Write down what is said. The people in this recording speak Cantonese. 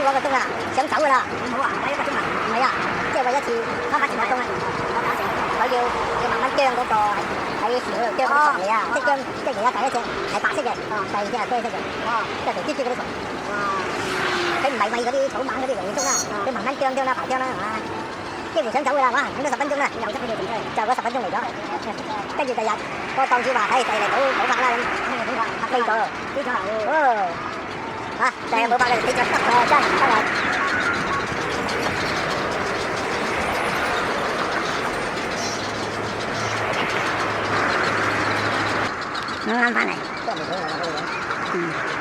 嗰個鐘啊，想走㗎啦。好啊，睇一個鐘啊？唔係啊，即係為一次翻返前個鐘啊。佢要慢慢將嗰個喺樹嗰度將嗰啲蟲嚟啊，即係將即係而家第一隻係白色嘅，第二隻係啡色嘅，即係條蜘蛛嗰啲蟲。佢唔係餵嗰啲草蜢嗰啲蠅蟲啊，佢慢慢將啦，排將啦，係嘛？幾乎想走㗎啦，哇！等咗10分鐘啦，又執佢條蟲出嚟，就嗰10分鐘嚟咗。跟住第日個檔主話：，唉，第日嚟補發啦咁。咩補發？飛咗，飛咗啦！哦，嚇，第日補發嘅飛咗，得啊，真係得啊！啱啱翻嚟，都係未補我啦，嗰個樣。